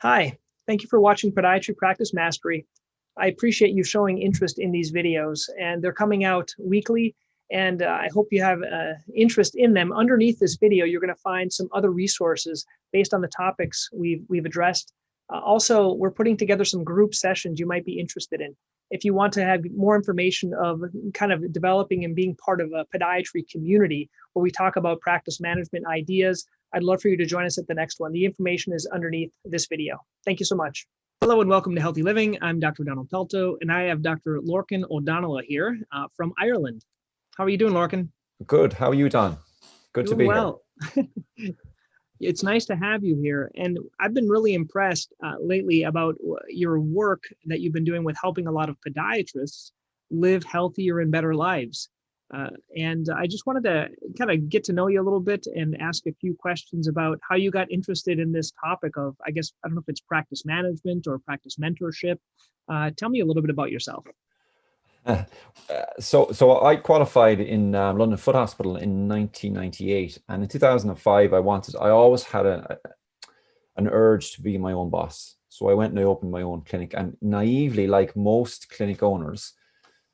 Hi, thank you for watching Podiatry Practice Mastery. I appreciate you showing interest in these videos, and they're coming out weekly, and I hope you have interest in them. Underneath this video, you're going to find some other resources based on the topics we've addressed. Also, we're putting together some group sessions you might be interested in. If you want to have more information of kind of developing and being part of a podiatry community where we talk about practice management ideas, I'd love for you to join us at the next one. The information is underneath this video. Thank you so much. Hello and welcome to Healthy Living. I'm Dr. Donald Pelto, and I have Dr. Lorcan O Donaile here from Ireland. How are you doing, Lorcan? Good. How are you, Don? Good to be well. Here. It's nice to have you here. And I've been really impressed lately about your work that you've been doing with helping a lot of podiatrists live healthier and better lives. And I just wanted to kind of get to know you a little bit and ask a few questions about how you got interested in this topic of, I don't know if it's practice management or practice mentorship. Tell me a little bit about yourself. So I qualified in London Foot Hospital in 1998, and in 2005 I always had an urge to be my own boss. So I went and I opened my own clinic, and naively, like most clinic owners,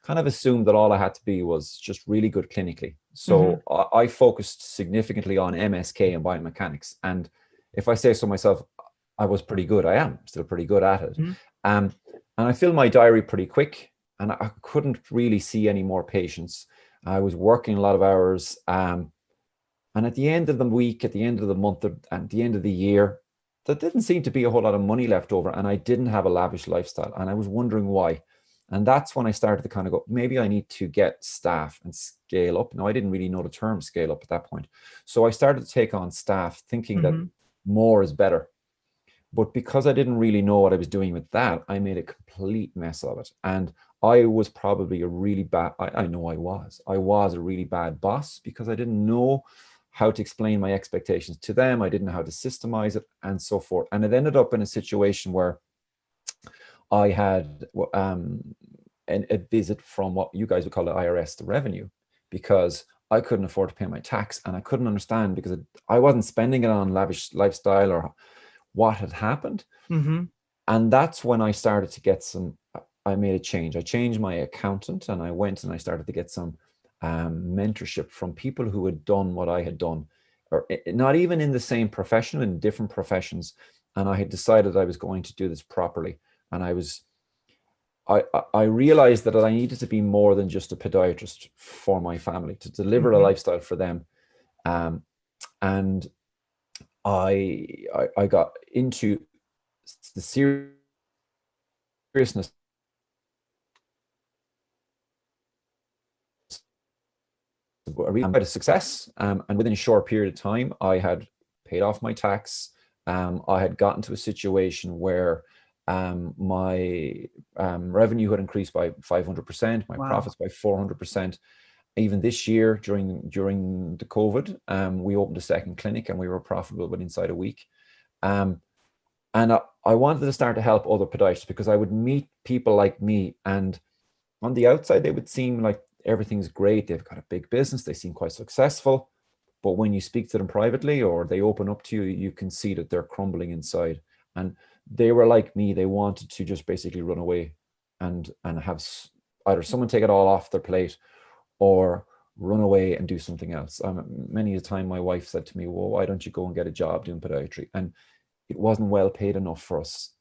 kind of assumed that all I had to be was just really good clinically. So I focused significantly on MSK and biomechanics, and if I say so myself, I was pretty good. I am still pretty good at it. And I filled my diary pretty quick, and I couldn't really see any more patients. I was working a lot of hours. And at the end of the week, at the end of the month, at the end of the year, there didn't seem to be a whole lot of money left over. And I didn't have a lavish lifestyle. And I was wondering why. And that's when I started to kind of go, maybe I need to get staff and scale up. Now, I didn't really know the term scale up at that point. So I started to take on staff thinking that more is better. But because I didn't really know what I was doing with that, I made a complete mess of it. And I was probably a really bad, I know I was a really bad boss because I didn't know how to explain my expectations to them. I didn't know how to systemize it and so forth. And it ended up in a situation where I had a visit from what you guys would call the IRS, the revenue, because I couldn't afford to pay my tax, and I couldn't understand because I wasn't spending it on lavish lifestyle or what had happened. And that's when I started to get I made a change. I changed my accountant, and I went and I started to get some mentorship from people who had done what I had done, or not even in the same profession, in different professions. And I had decided I was going to do this properly. And I realized that I needed to be more than just a podiatrist for my family, to deliver a lifestyle for them. And I got into the seriousness I had a success, and within a short period of time, I had paid off my tax. I had gotten to a situation where my revenue had increased by 500%, my profits by 400%. Even this year, during the COVID, we opened a second clinic, and we were profitable within inside a week. And I wanted to start to help other podiatrists because I would meet people like me, and on the outside, they would seem like everything's great. They've got a big business. They seem quite successful. But when you speak to them privately or they open up to you, you can see that they're crumbling inside. And they were like me. They wanted to just basically run away and have either someone take it all off their plate or run away and do something else. Many a time my wife said to me, well, why don't you go and get a job doing podiatry? And it wasn't well paid enough for us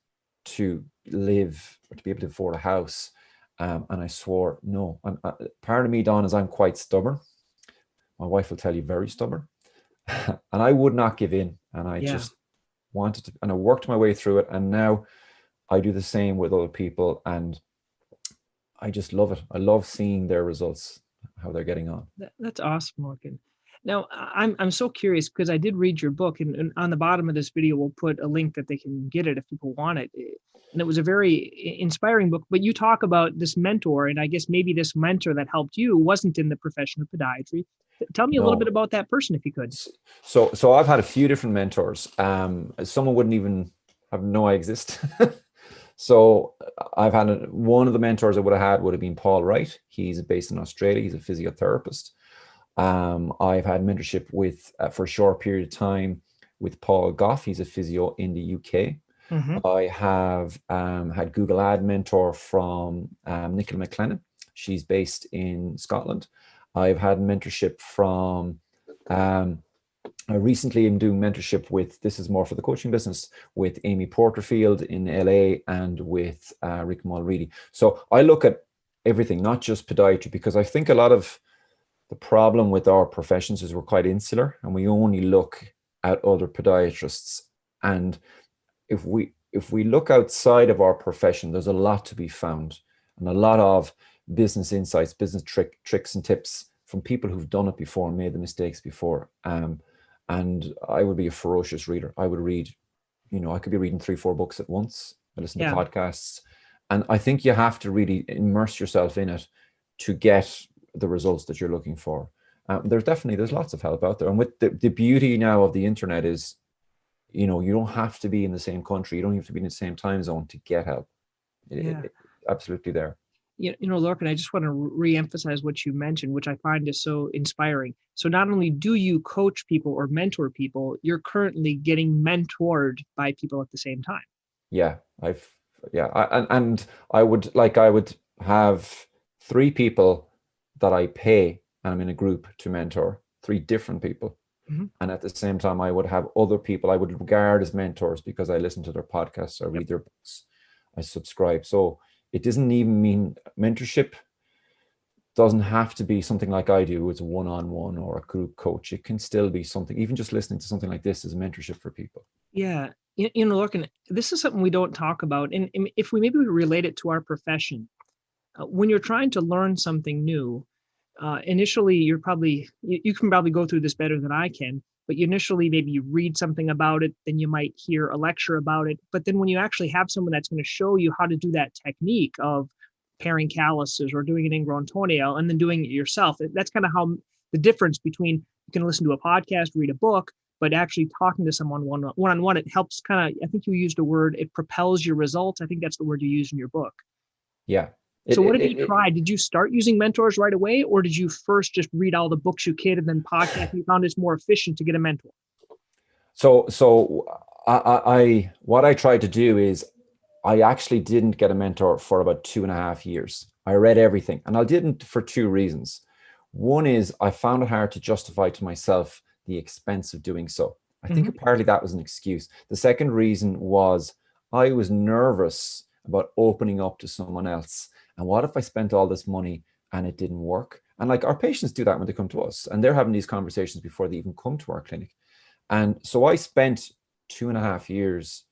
to live or to be able to afford a house. And I swore no. And part of me, Don, is I'm quite stubborn. My wife will tell you, very stubborn. And I would not give in. And I just wanted to, and I worked my way through it. And now I do the same with other people. And I just love it. I love seeing their results, how they're getting on. That's awesome, Morgan. Now, I'm so curious because I did read your book, and on the bottom of this video, we'll put a link that they can get it if people want it. And it was a very inspiring book, but you talk about this mentor, and I guess maybe this mentor that helped you wasn't in the profession of podiatry. Tell me a little bit about that person, if you could. So I've had a few different mentors. Someone wouldn't even have known I exist. So I've had one of the mentors I would have been Paul Wright. He's based in Australia. He's a physiotherapist. I've had mentorship with, for a short period of time, with Paul Goff. He's a physio in the UK. Hmm. I have had Google Ad mentor from Nicola McLennan. She's based in Scotland. I've had mentorship from, I recently am doing mentorship with, this is more for the coaching business, with Amy Porterfield in LA and with Rick Mulready. So I look at everything, not just podiatry, because I think a lot of the problem with our professions is we're quite insular and we only look at other podiatrists. And if we look outside of our profession, there's a lot to be found, and a lot of business insights, business tricks and tips from people who've done it before and made the mistakes before. And I would be a ferocious reader. I would read, I could be reading 3-4 books at once. I listen to Yeah. podcasts, and I think you have to really immerse yourself in it to get the results that you're looking for. There's lots of help out there, and with the beauty now of the internet is, you don't have to be in the same country. You don't have to be in the same time zone to get help. It's absolutely there. Lorcan, I just want to re-emphasize what you mentioned, which I find is so inspiring. So not only do you coach people or mentor people, you're currently getting mentored by people at the same time. Yeah, I would have 3 people that I pay, and I'm in a group to mentor 3 different people. Mm-hmm. And at the same time, I would have other people I would regard as mentors because I listen to their podcasts, I read their books, I subscribe. So it doesn't even mean mentorship doesn't have to be something like I do. It's one-on-one or a group coach. It can still be something, even just listening to something like this is mentorship for people. Yeah. Lorcan, this is something we don't talk about. And if we maybe relate it to our profession, when you're trying to learn something new, initially you can probably go through this better than I can, but initially maybe you read something about it, then you might hear a lecture about it. But then when you actually have someone that's going to show you how to do that technique of pairing calluses or doing an ingrown toenail and then doing it yourself, that's kind of how the difference between you can listen to a podcast, read a book, but actually talking to someone one-on-one, it helps kind of, I think you used a word, it propels your results. I think that's the word you used in your book. Yeah. So what did you try? Did you start using mentors right away, or did you first just read all the books you could and then podcast? You found it's more efficient to get a mentor. So I what I tried to do is I actually didn't get a mentor for about 2.5 years. I read everything, and I didn't for 2 reasons. One is I found it hard to justify to myself the expense of doing so. I think partly that was an excuse. The second reason was I was nervous about opening up to someone else. And what if I spent all this money and it didn't work? And like our patients do that when they come to us, and they're having these conversations before they even come to our clinic. And so I spent 2.5 years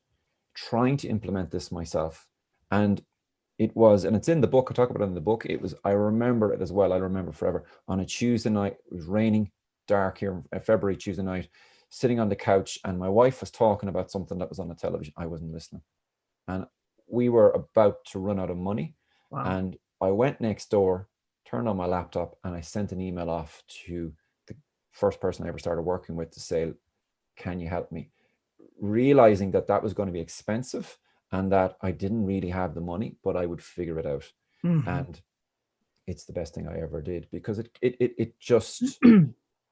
trying to implement this myself. And it's in the book, I talk about it in the book. I remember it as well. I remember forever. On a Tuesday night, it was raining, dark here in February, Tuesday night, sitting on the couch, and my wife was talking about something that was on the television. I wasn't listening. And we were about to run out of money. Wow. And I went next door, turned on my laptop, and I sent an email off to the first person I ever started working with to say, can you help me? Realizing that was going to be expensive and that I didn't really have the money, but I would figure it out. And it's the best thing I ever did, because it just,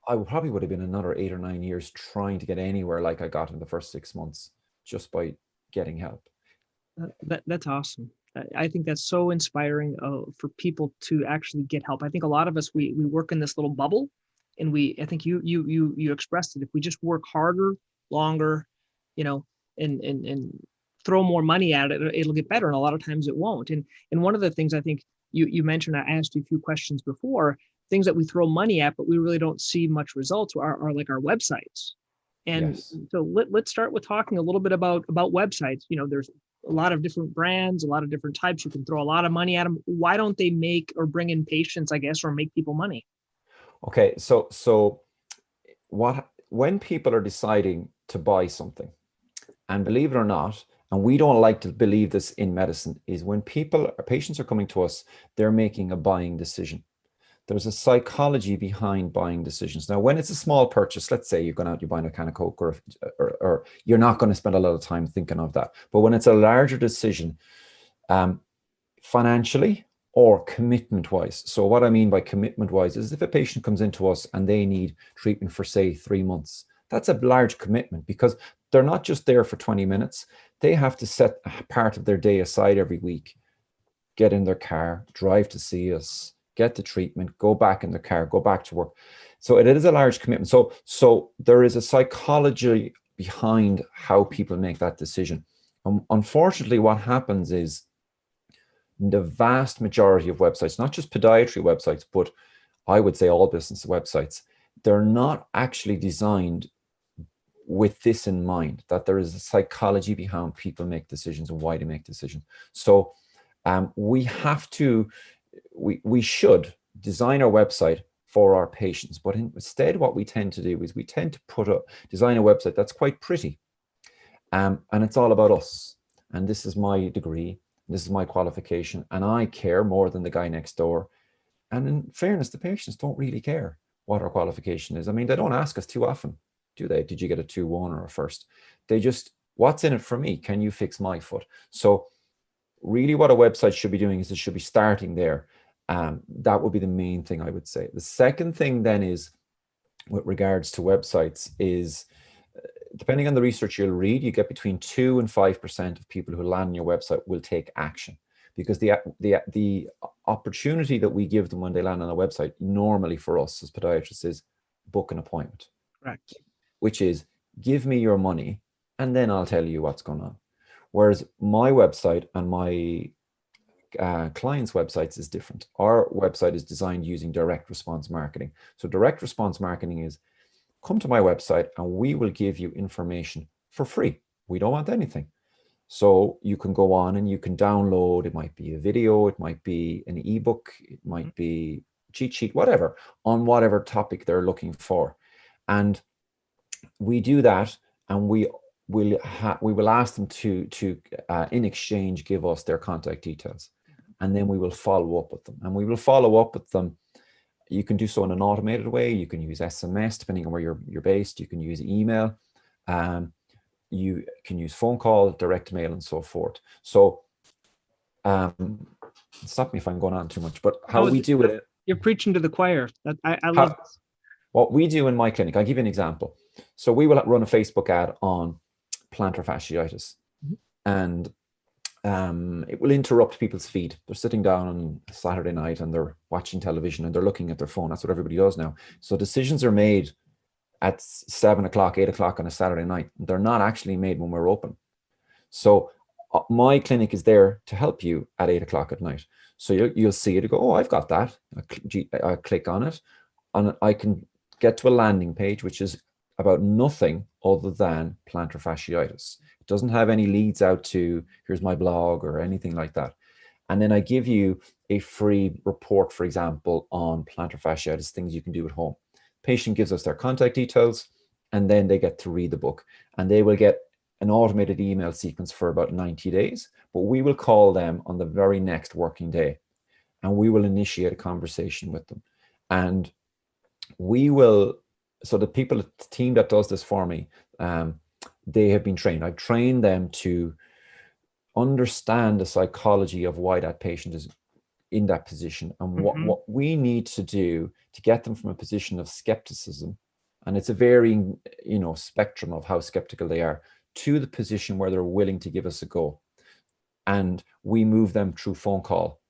I probably would have been another 8 or 9 years trying to get anywhere like I got in the first 6 months just by getting help. That's awesome. I think that's so inspiring for people to actually get help. I think a lot of us, we work in this little bubble, and I think you expressed it. If we just work harder, longer, and throw more money at it, it'll get better. And a lot of times it won't. And one of the things I think you mentioned, I asked you a few questions before, things that we throw money at, but we really don't see much results are like our websites. And Yes. so let's start with talking a little bit about websites. There's a lot of different brands, a lot of different types. You can throw a lot of money at them. Why don't they make or bring in patients, I guess, or make people money? Okay. So when people are deciding to buy something, and believe it or not, and we don't like to believe this in medicine, is when patients are coming to us, they're making a buying decision. There's a psychology behind buying decisions. Now, when it's a small purchase, let's say you're going out, you're buying a can of Coke, or you're not going to spend a lot of time thinking of that. But when it's a larger decision, financially or commitment-wise. So what I mean by commitment-wise is if a patient comes into us and they need treatment for, say, 3 months, That's a large commitment, because they're not just there for 20 minutes. They have to set a part of their day aside every week, get in their car, drive to see us, get the treatment, go back in their car, go back to work. So it is a large commitment. So there is a psychology behind how people make that decision. Unfortunately, what happens is the vast majority of websites, not just podiatry websites, but I would say all business websites, they're not actually designed with this in mind, that there is a psychology behind people make decisions and why they make decisions. So we should design our website for our patients, but instead what we tend to do is we tend to design a website that's quite pretty, and it's all about us, and this is my degree, this is my qualification, and I care more than the guy next door. And in fairness, the patients don't really care what our qualification is. I mean, they don't ask us too often, do they? Did you get a 2-1 or a first? They just, what's in it for me? Can you fix my foot? So really what a website should be doing is it should be starting there. That would be the main thing I would say. The second thing then is, with regards to websites, is depending on the research you'll read, you get between 2 and 5% of people who land on your website will take action, because the opportunity that we give them when they land on a website normally for us as podiatrists is book an appointment. Correct. Which is, give me your money and then I'll tell you what's going on. Whereas my website and my clients' websites is different. Our website is designed using direct response marketing. So direct response marketing is, come to my website and we will give you information for free. We don't want anything. So you can go on and you can download, it might be a video, it might be an ebook, it might be cheat sheet, whatever, on whatever topic they're looking for. And we do that, and we will ask them to in exchange give us their contact details, and then we will follow up with them. And we will follow up with them. You can do so in an automated way. You can use SMS depending on where you're based. You can use email. You can use phone call, direct mail, and so forth. So stop me if I'm going on too much, but how we do it. You're preaching to the choir. I love this. What we do in my clinic, I'll give you an example. So we will run a Facebook ad on plantar fasciitis, and it will interrupt people's feed. They're sitting down on a Saturday night and they're watching television and they're looking at their phone. That's what everybody does now. So decisions are made at 7 o'clock, 8 o'clock on a Saturday night. They're not actually made when we're open. So my clinic is there to help you at 8 o'clock at night. So you'll see it, you go, oh, I've got that. I click on it and I can get to a landing page, which is about nothing other than plantar fasciitis. It doesn't have any leads out to, here's my blog or anything like that. And then I give you a free report, for example, on plantar fasciitis, things you can do at home. Patient gives us their contact details, and then they get to read the book, and they will get an automated email sequence for about 90 days, but we will call them on the very next working day, and we will initiate a conversation with them. And we will, so the team that does this for me, they have been trained. I've trained them to understand the psychology of why that patient is in that position, and what we need to do to get them from a position of skepticism, and it's a varying, spectrum of how skeptical they are, to the position where they're willing to give us a go. And we move them through phone call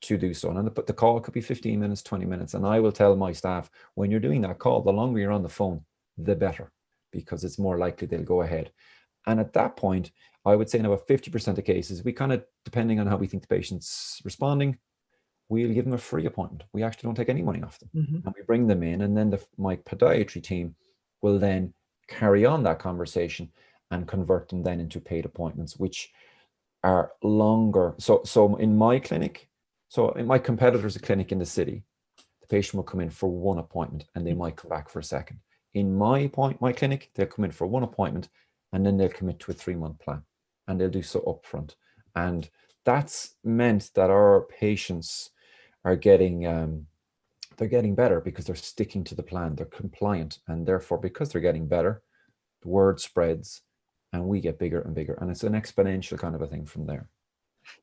to do so. And the call could be 15 minutes, 20 minutes. And I will tell my staff, when you're doing that call, the longer you're on the phone, the better, because it's more likely they'll go ahead. And at that point, I would say in about 50% of cases, we kind of, depending on how we think the patient's responding, we'll give them a free appointment. We actually don't take any money off them. And we bring them in, and then my podiatry team will then carry on that conversation and convert them then into paid appointments, which are longer. So in my clinic, so in my competitor's clinic in the city, the patient will come in for one appointment and they might come back for a second. In my clinic, they'll come in for one appointment and then they'll commit to a 3-month plan, and they'll do so upfront. And that's meant that our patients are getting, they're getting better because they're sticking to the plan, they're compliant, and therefore, because they're getting better, the word spreads and we get bigger and bigger, and it's an exponential kind of a thing from there.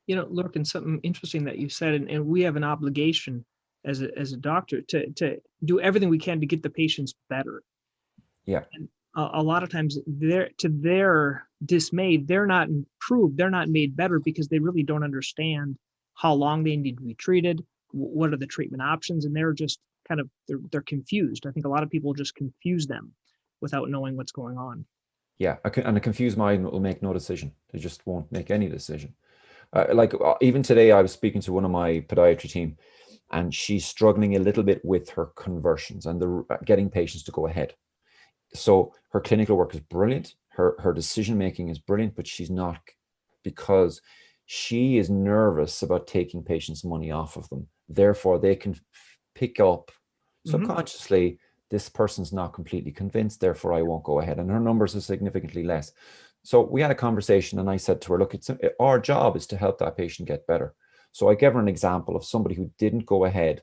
Lorcan, something interesting that you said, and we have an obligation as a doctor to do everything we can to get the patients better. Yeah. a lot of times to their dismay, they're not improved, they're not made better because they really don't understand how long they need to be treated, what are the treatment options, and they're just kind of they're confused. I think a lot of people just confuse them without knowing what's going on. Yeah, and a confused mind will make no decision. They just won't make any decision. Even today, I was speaking to one of my podiatry team, and she's struggling a little bit with her conversions and the getting patients to go ahead. So her clinical work is brilliant. Her decision making is brilliant, but she's not, because she is nervous about taking patients' money off of them. Therefore, they can pick up subconsciously, this person's not completely convinced, therefore I won't go ahead. And her numbers are significantly less. So we had a conversation and I said to her, look, our job is to help that patient get better. So I gave her an example of somebody who didn't go ahead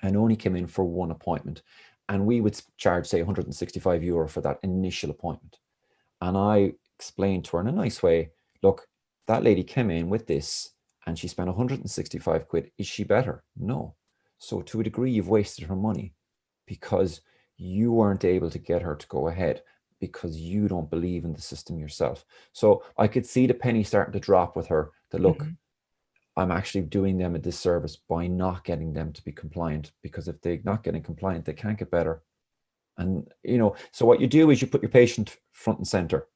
and only came in for one appointment. And we would charge, say, €165 for that initial appointment. And I explained to her in a nice way, look, that lady came in with this and she spent 165 quid. Is she better? No. So to a degree, you've wasted her money because you weren't able to get her to go ahead because you don't believe in the system yourself. So I could see the penny starting to drop with her, that look, I'm actually doing them a disservice by not getting them to be compliant, because if they're not getting compliant, they can't get better. And, so what you do is you put your patient front and center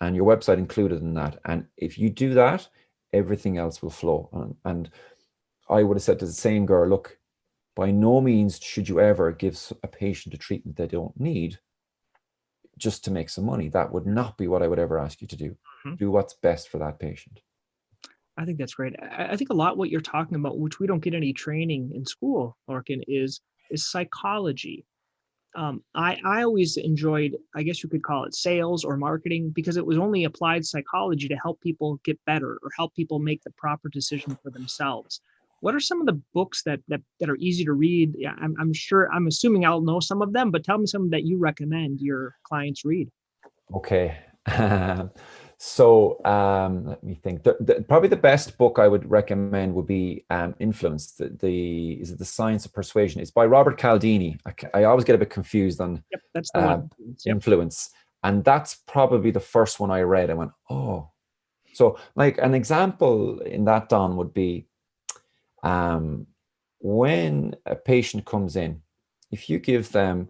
and your website included in that. And if you do that, everything else will flow. And I would have said to the same girl, look, by no means should you ever give a patient a treatment they don't need just to make some money. That would not be what I would ever ask you to do. Do what's best for that patient. I think that's great. I think a lot what you're talking about, which we don't get any training in school, Lorcan, is psychology. I always enjoyed, I guess you could call it sales or marketing, because it was only applied psychology to help people get better or help people make the proper decision for themselves. What are some of the books that are easy to read? Yeah, I'm assuming I'll know some of them, but tell me some that you recommend your clients read. Okay. So let me think. Probably the best book I would recommend would be Influence. Is it The Science of Persuasion? It's by Robert Cialdini. I always get a bit confused on that's the one. Influence. And that's probably the first one I read. I went, oh. So like an example in that, Don, would be when a patient comes in, if you give them,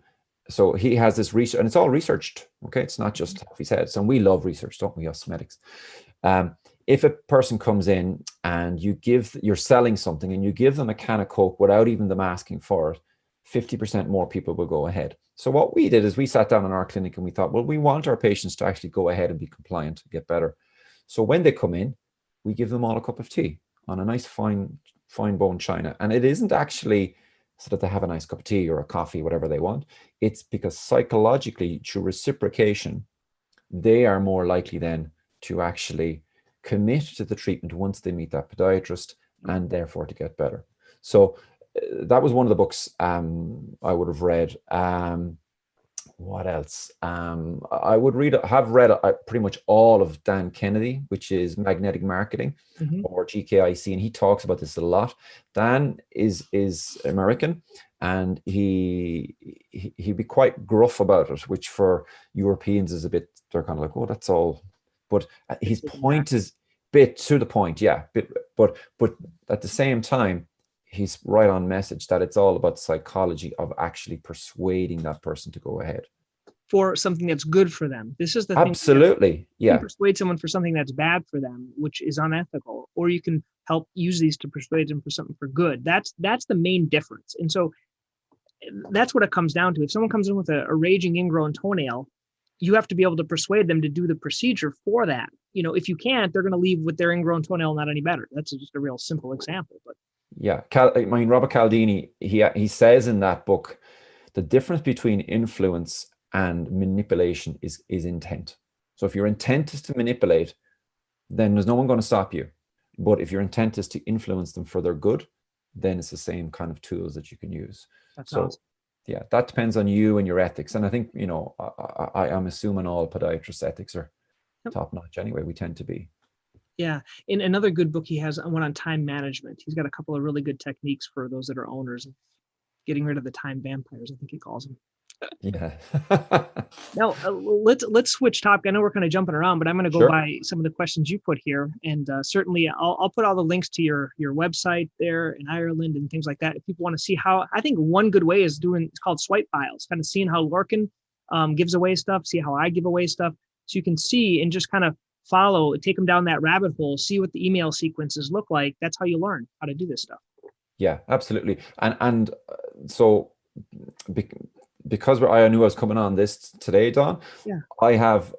so he has this research, and it's all researched, okay? It's not just off his head. So we love research, don't we, us medics? If a person comes in and you're selling something and you give them a can of Coke without even them asking for it, 50% more people will go ahead. So what we did is we sat down in our clinic and we thought, well, we want our patients to actually go ahead and be compliant, get better. So when they come in, we give them all a cup of tea on a nice fine bone china. And it isn't actually so that they have a nice cup of tea or a coffee, whatever they want. It's because psychologically, through reciprocation, they are more likely then to actually commit to the treatment once they meet that podiatrist, and therefore to get better. So that was one of the books I would have read. What else? I would have read pretty much all of Dan Kennedy, which is Magnetic Marketing, or GKIC, and he talks about this a lot. Dan is American, and he'd be quite gruff about it, which for Europeans is a bit, they're kind of like, oh, that's all. But his point is bit to the point, yeah. But at the same time, he's right on message that it's all about psychology of actually persuading that person to go ahead for something that's good for them. This is the absolutely thing. Yeah, you can persuade someone for something that's bad for them, which is unethical, or you can help use these to persuade them for something for good. That's the main difference. And so that's what it comes down to. If someone comes in with a raging ingrown toenail, you have to be able to persuade them to do the procedure for that. If you can't, they're going to leave with their ingrown toenail not any better. That's just a real simple example. But yeah, Robert Cialdini, he says in that book, the difference between influence and manipulation is intent. So if your intent is to manipulate, then there's no one going to stop you. But if your intent is to influence them for their good, then it's the same kind of tools that you can use. That's awesome. Yeah, that depends on you and your ethics. And I think, I'm assuming all podiatrists' ethics are top notch anyway. We tend to be. Yeah. In another good book he has, one on time management. He's got a couple of really good techniques for those that are owners, getting rid of the time vampires, I think he calls them. Yeah. Now, let's switch topic. I know we're kind of jumping around, but I'm going to go Sure. by some of the questions you put here, and certainly I'll put all the links to your website there in Ireland and things like that. If people want to see how, I think one good way is doing, it's called swipe files, kind of seeing how Lorcan gives away stuff, see how I give away stuff, so you can see and just kind of follow, take them down that rabbit hole, see what the email sequences look like. That's how you learn how to do this stuff. Yeah, absolutely. And so be- because I knew I was coming on this today, Don, Yeah. I have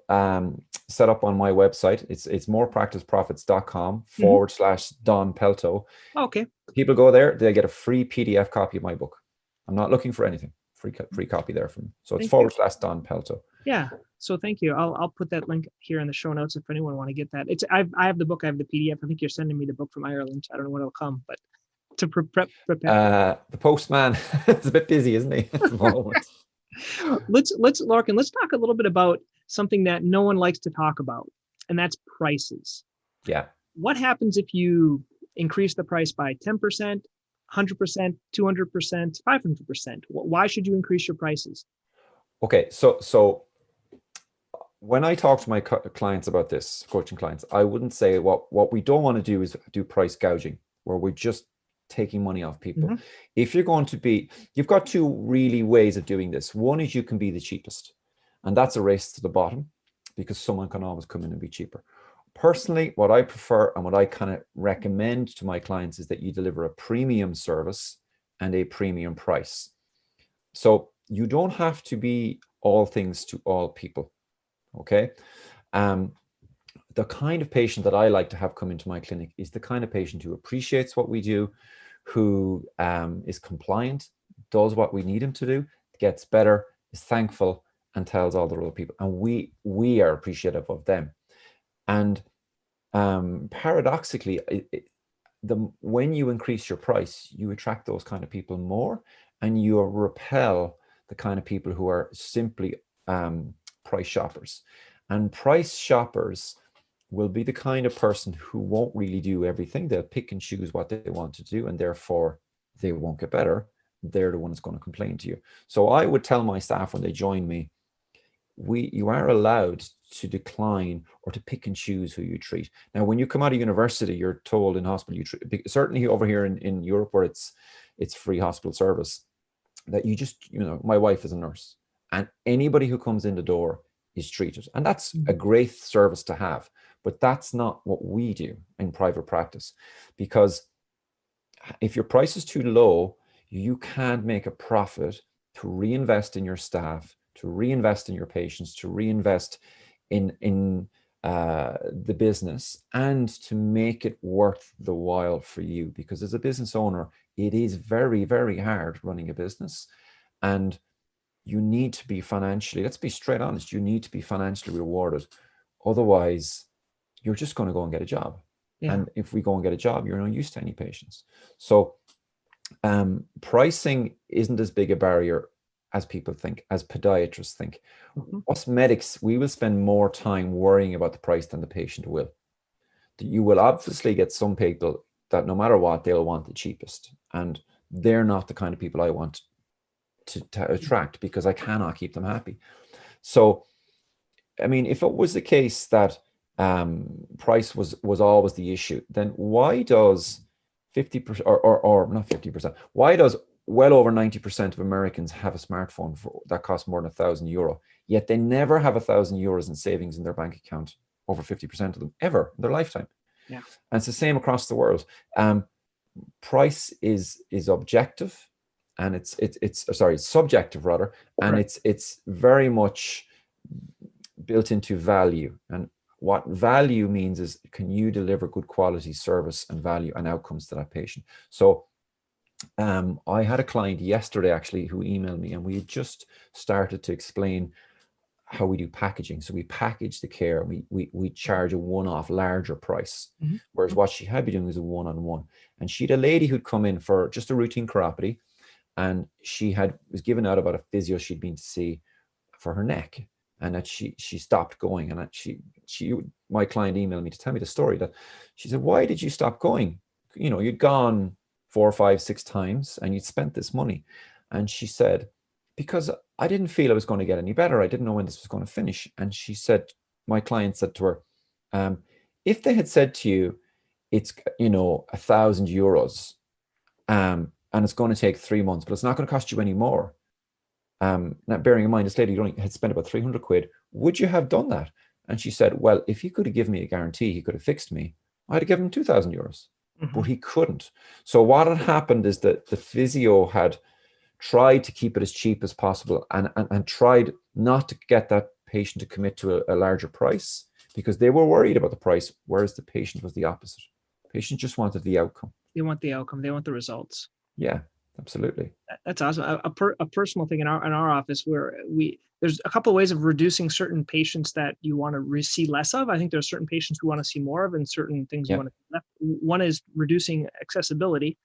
set up on my website. It's morepracticeprofits.com Mm-hmm. /Don Pelto. Okay. People go there, they get a free PDF copy of my book. I'm not looking for anything. Free copy there from. So it's Thank you. /Don Pelto. Yeah. So thank you. I'll put that link here in the show notes if anyone want to get that. I have the book. I have the PDF. I think you're sending me the book from Ireland. I don't know when it'll come, but to prepare. The postman is a bit busy, isn't he, at the moment? Lorcan, let's talk a little bit about something that no one likes to talk about, and that's prices. Yeah. What happens if you increase the price by 10%, 100%, 200%, 500%? Why should you increase your prices? Okay, so when I talk to my clients about this, coaching clients, I wouldn't say what we don't want to do is do price gouging, where we're just taking money off people. Mm-hmm. If you're going to be, you've got two really ways of doing this. One is you can be the cheapest, and that's a race to the bottom, because someone can always come in and be cheaper. Personally, what I prefer and what I kind of recommend to my clients is that you deliver a premium service and a premium price. So you don't have to be all things to all people. Okay. The kind of patient that I like to have come into my clinic is the kind of patient who appreciates what we do, who is compliant, does what we need him to do, gets better, is thankful, and tells all the other people. And we are appreciative of them. And paradoxically, when you increase your price, you attract those kind of people more, and you repel the kind of people who are simply price shoppers. And price shoppers will be the kind of person who won't really do everything. They'll pick and choose what they want to do, and therefore they won't get better. They're the one that's going to complain to you. So I would tell my staff when they join me, you are allowed to decline or to pick and choose who you treat. Now, when you come out of university, you're told in hospital, certainly over here in Europe where it's free hospital service, that you just, my wife is a nurse, and anybody who comes in the door is treated. And that's a great service to have, but that's not what we do in private practice. Because if your price is too low, you can't make a profit to reinvest in your staff, to reinvest in your patients, to reinvest in the business, and to make it worth the while for you. Because as a business owner, it is very, very hard running a business, and you need to be financially, let's be straight honest, you need to be financially rewarded. Otherwise, you're just going to go and get a job. Yeah. And if we go and get a job, you're no use to any patients. So pricing isn't as big a barrier as people think, as podiatrists think. Mm-hmm. Us medics, we will spend more time worrying about the price than the patient will. You will obviously get some people that no matter what, they'll want the cheapest. And they're not the kind of people I want to attract, because I cannot keep them happy. So, I mean, if it was the case that price was always the issue, then why does 50% or not 50%, why does well over 90% of Americans have a smartphone that costs more than €1,000, yet they never have €1,000 in savings in their bank account, over 50% of them, ever in their lifetime? Yeah. And it's the same across the world. Price is objective, and it's subjective rather, and right. It's very much built into value. And what value means is, can you deliver good quality service and value and outcomes to that patient? So I had a client yesterday actually who emailed me, and we had just started to explain how we do packaging. So we package the care, and we charge a one-off larger price, mm-hmm. whereas what she had been doing is a one-on-one. And she had a lady who'd come in for just a routine chiropody, and she was given out about a physio she'd been to see for her neck, and that she stopped going. And that my client emailed me to tell me the story, that she said, why did you stop going? You'd gone 4, 5, 6 times and you'd spent this money. And she said, because I didn't feel I was going to get any better. I didn't know when this was going to finish. And she said, my client said to her, if they had said to you, it's, €1,000, and it's going to take 3 months, but it's not going to cost you any more. Now, bearing in mind, this lady only had spent about 300 quid. Would you have done that? And she said, well, if he could have given me a guarantee, he could have fixed me, I'd have given him €2,000, but he couldn't. So what had happened is that the physio had tried to keep it as cheap as possible and tried not to get that patient to commit to a larger price because they were worried about the price, whereas the patient was the opposite. The patient just wanted the outcome. They want the outcome. They want the results. Yeah, absolutely. That's awesome. A personal thing in our office where there's a couple of ways of reducing certain patients that you want to see less of. I think there's certain patients we want to see more of and certain things you want to see less. One is reducing accessibility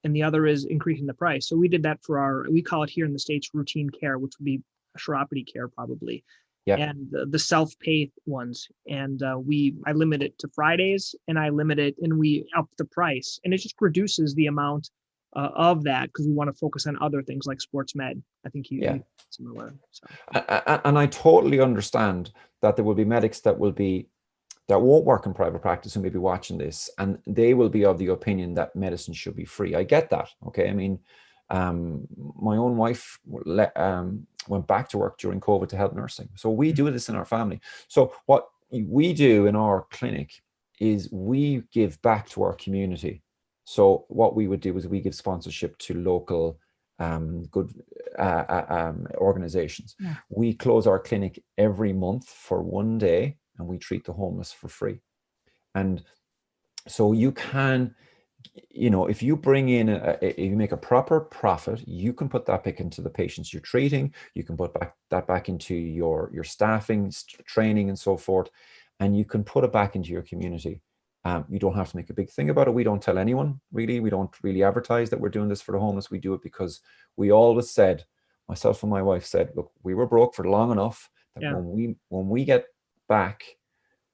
and the other is increasing the price. So we did that for we call it here in the States routine care, which would be a chiropody care probably. Yeah. And the self-pay ones. And I limit it to Fridays and we up the price and it just reduces the amount of that because we want to focus on other things like sports med. I think you similar. So. And I totally understand that there will be medics that won't work in private practice who may be watching this, and they will be of the opinion that medicine should be free. I get that. Okay, I mean, my own wife went back to work during COVID to help nursing, so we do this in our family. So what we do in our clinic is we give back to our community. So what we would do is we give sponsorship to local good organizations. Yeah. We close our clinic every month for one day and we treat the homeless for free. And so you can, if you bring in, if you make a proper profit, you can put that back into the patients you're treating. You can put that back into your staffing, training and so forth. And you can put it back into your community. You don't have to make a big thing about it. We don't tell anyone, really. We don't really advertise that we're doing this for the homeless. We do it because we always said, myself and my wife said, look, we were broke for long enough that when we get back,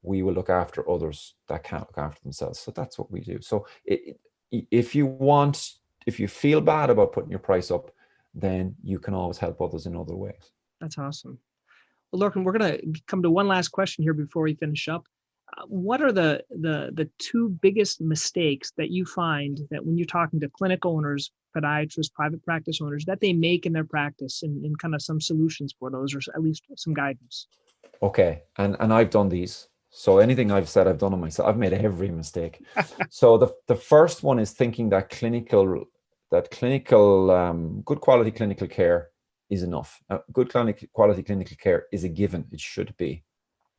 we will look after others that can't look after themselves. So that's what we do. So if you feel bad about putting your price up, then you can always help others in other ways. That's awesome. Well, Lorcan, we're going to come to one last question here before we finish up. What are the two biggest mistakes that you find that when you're talking to clinic owners, podiatrists, private practice owners, that they make in their practice and kind of some solutions for those or at least some guidance? Okay. And I've done these. So anything I've said, I've done it myself. I've made every mistake. So the first one is thinking that clinical, good quality clinical care is enough. Good quality clinical care is a given. It should be.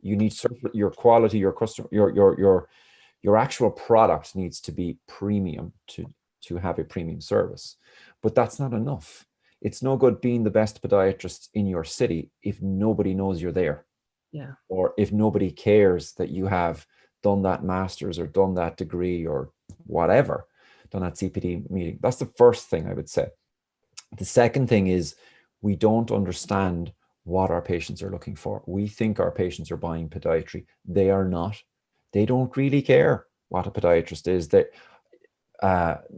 You need your quality, your customer, your actual product needs to be premium to have a premium service. But that's not enough. It's no good being the best podiatrist in your city if nobody knows you're there. Yeah. Or if nobody cares that you have done that master's or done that degree or whatever, done that CPD meeting. That's the first thing I would say. The second thing is we don't understand what our patients are looking for. We think our patients are buying podiatry. They are not. They don't really care what a podiatrist is.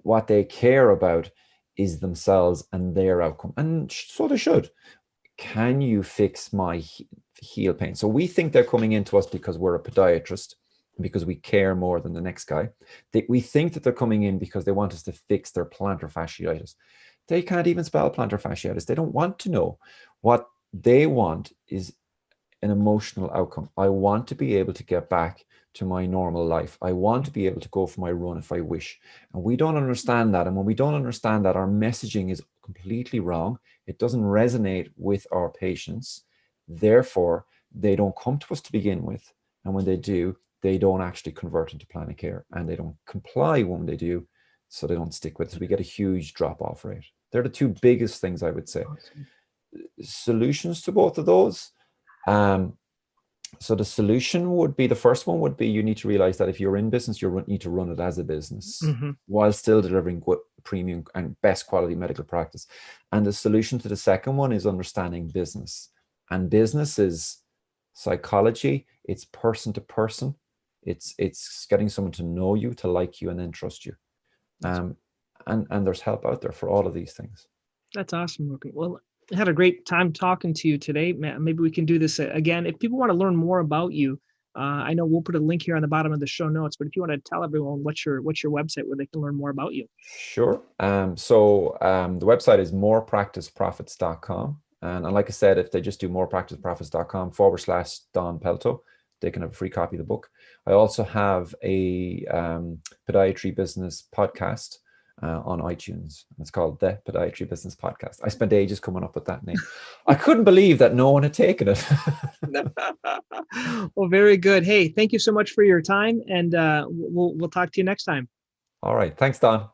What they care about is themselves and their outcome. And so they should. Can you fix my heel pain? So we think they're coming into us because we're a podiatrist, because we care more than the next guy. We think that they're coming in because they want us to fix their plantar fasciitis. They can't even spell plantar fasciitis. They don't want to know. What they want is an emotional outcome. I want to be able to get back to my normal life. I want to be able to go for my run if I wish. And we don't understand that. And when we don't understand that, our messaging is completely wrong. It doesn't resonate with our patients. Therefore, they don't come to us to begin with. And when they do, they don't actually convert into plan of care and they don't comply when they do. So they don't stick with us. We get a huge drop-off rate. They're the two biggest things I would say. Awesome. Solutions to both of those. So the solution would be, the first one would be, you need to realize that if you're in business, you need to run it as a business while still delivering good premium and best quality medical practice. And the solution to the second one is understanding business. And business is psychology. It's person to person. It's getting someone to know you, to like you, and then trust you. And there's help out there for all of these things. That's awesome, Lorcan. Well, I had a great time talking to you today. Maybe we can do this again. If people want to learn more about you, I know we'll put a link here on the bottom of the show notes, but if you want to tell everyone what's your website where they can learn more about you. Sure. The website is morepracticeprofits.com. And like I said, if they just do morepracticeprofits.com/Don Pelto, they can have a free copy of the book. I also have a podiatry business podcast on iTunes. It's called The Podiatry Business Podcast. I spent ages coming up with that name. I couldn't believe that no one had taken it. Well, very good. Hey, thank you so much for your time, and we'll talk to you next time. All right. Thanks, Don.